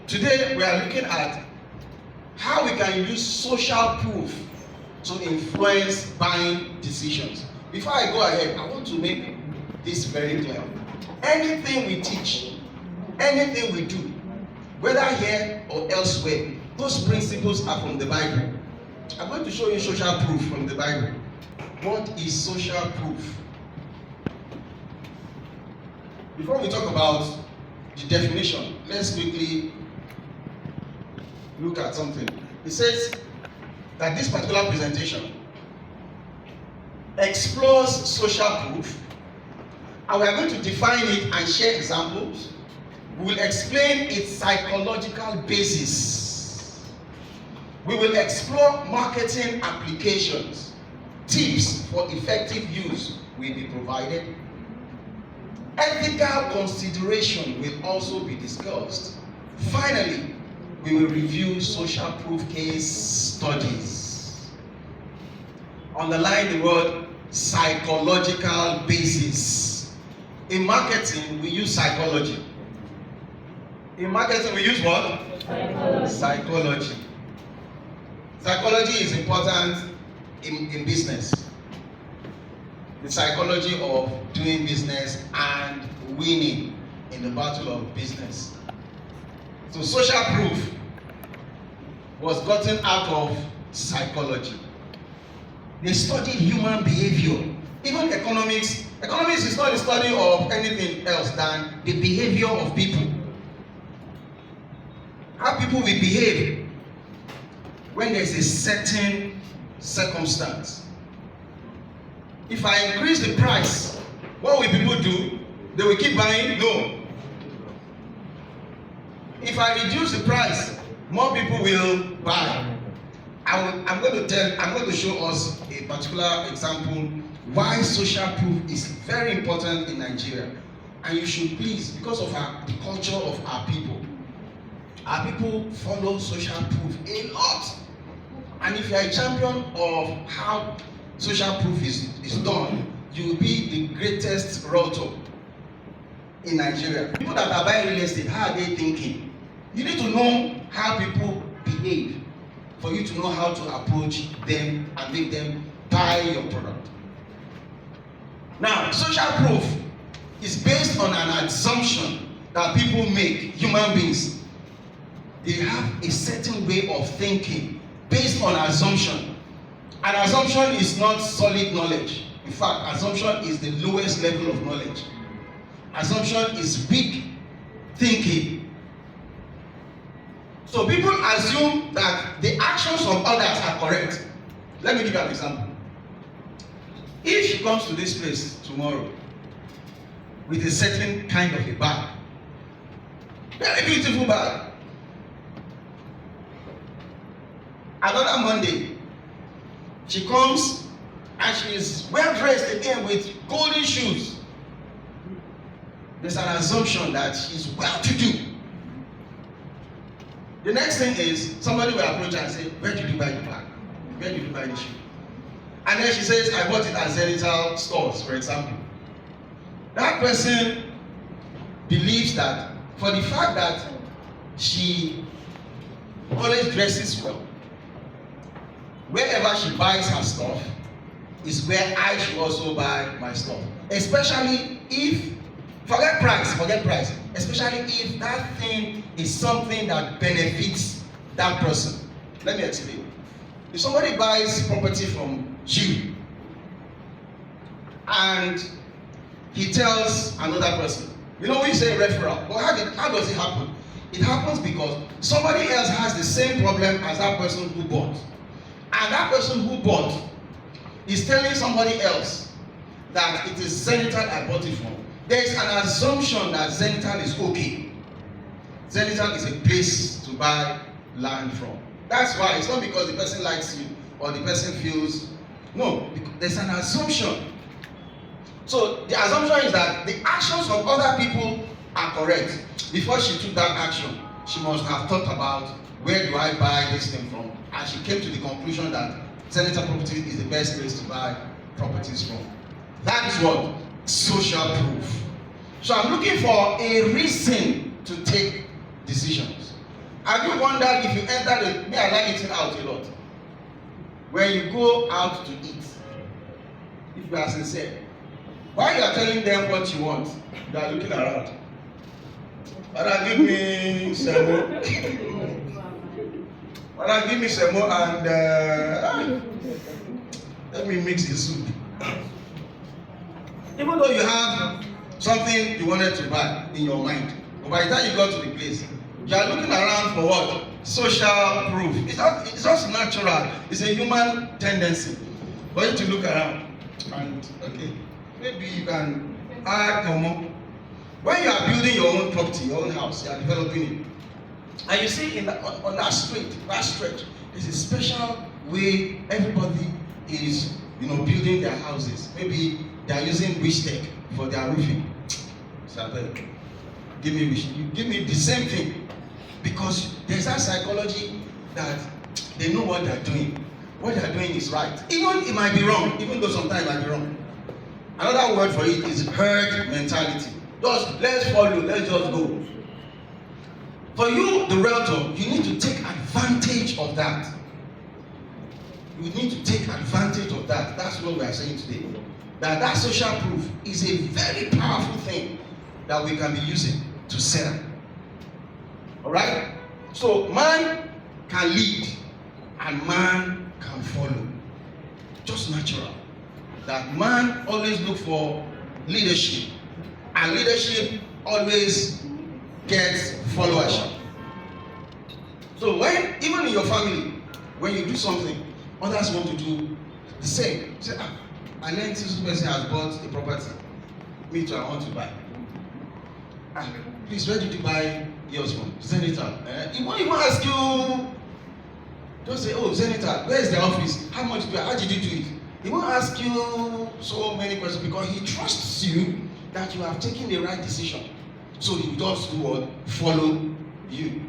Today we are looking at how we can use social proof to influence buying decisions. Before I go ahead, I want to make this very clear. Anything we teach, anything we do, whether here or elsewhere, those principles are from the Bible. I'm going to show you social proof from the Bible. What is social proof? Before we talk about the definition, let's quickly look at something. It says that this particular presentation explores social proof, and we are going to define it and share examples. We will explain its psychological basis. We will explore marketing applications. Tips for effective use will be provided. Ethical consideration will also be discussed. Finally, we will review social proof case studies. Underline the word psychological basis. In marketing, we use psychology. In marketing, we use what? Psychology. Psychology is important in business. The psychology of doing business and winning in the battle of business. So social proof was gotten out of psychology. They studied human behavior. Even economics is not the study of anything else than the behavior of people. How people will behave when there's a certain circumstance. If I increase the price, what will people do? They will keep buying? No. If I reduce the price, more people will buy. I'm going to show us a particular example why social proof is very important in Nigeria. And you should please, because of the culture of our people follow social proof a lot. And if you are a champion of how social proof is done, you will be the greatest realtor in Nigeria. People that are buying real estate, how are they thinking? You need to know how people behave for you to know how to approach them and make them buy your product. Now, social proof is based on an assumption that people make, human beings. They have a certain way of thinking based on assumption. An assumption is not solid knowledge. In fact, assumption is the lowest level of knowledge. Assumption is weak thinking. So people assume that the actions of others are correct. Let me give you an example. If she comes to this place tomorrow with a certain kind of a bag, very beautiful bag, another Monday, she comes and she is well dressed again with golden shoes. There's an assumption that she's well to do. The next thing is somebody will approach her and say, where did you buy the bag? Where did you buy the shoe? And then she says, I bought it at Zenithal stores, for example. That person believes that for the fact that she always dresses well, wherever she buys her stuff is where I should also buy my stuff. Especially if, forget price, especially if that thing is something that benefits that person. Let me explain. If somebody buys property from you and he tells another person, you know when you say referral, well, how does it happen? It happens because somebody else has the same problem as that person who bought. And that person who bought is telling somebody else that it is Zenithal I bought it from. There is an assumption that Zenithal is okay. Zenithal is a place to buy land from. That's why it's not because the person likes you or the person feels, no, there's an assumption. So the assumption is that the actions of other people are correct. Before she took that action, she must have thought about where do I buy this thing from? And she came to the conclusion that Zenithal Properties is the best place to buy properties from. That is what? Social proof. So I'm looking for a reason to take decisions. Have you wondered if you enter the, me I like eating out a lot. When you go out to eat, if you are sincere, while you are telling them what you want, you are looking around. Father, give me semo. Father, give me semo and let me mix the soup. Even though you have something you wanted to buy in your mind, but by the time you got to the place, you are looking around for what? Social proof. It's just natural. It's a human tendency for you to look around and okay, maybe you can add more. When you are building your own property, your own house, you are developing it, and you see on that street, that stretch, there's a special way everybody is, building their houses. Maybe they are using wish tech for their roofing. So give me wish. You give me the same thing, because there's that psychology that they know what they're doing. What they're doing is right. Even it might be wrong, even though sometimes it might be wrong. Another word for it is herd mentality. Just let's follow, let's just go. For you, the realtor, you need to take advantage of that. You need to take advantage of that. That's what we are saying today. That social proof is a very powerful thing that we can be using to sell. Alright? So man can lead and man can follow. Just natural. That man always look for leadership, and leadership always gets followership. So when, even in your family, when you do something, others want to do the same. Say, I learned this person has bought a property. Me too, I want to buy. Please, where did you buy yours from? Zenithal. He won't even ask you. Don't say, oh, Zenithal, where is the office? How did you do it? He won't ask you so many questions, because he trusts you that you have taken the right decision. So he does do what? Follow you.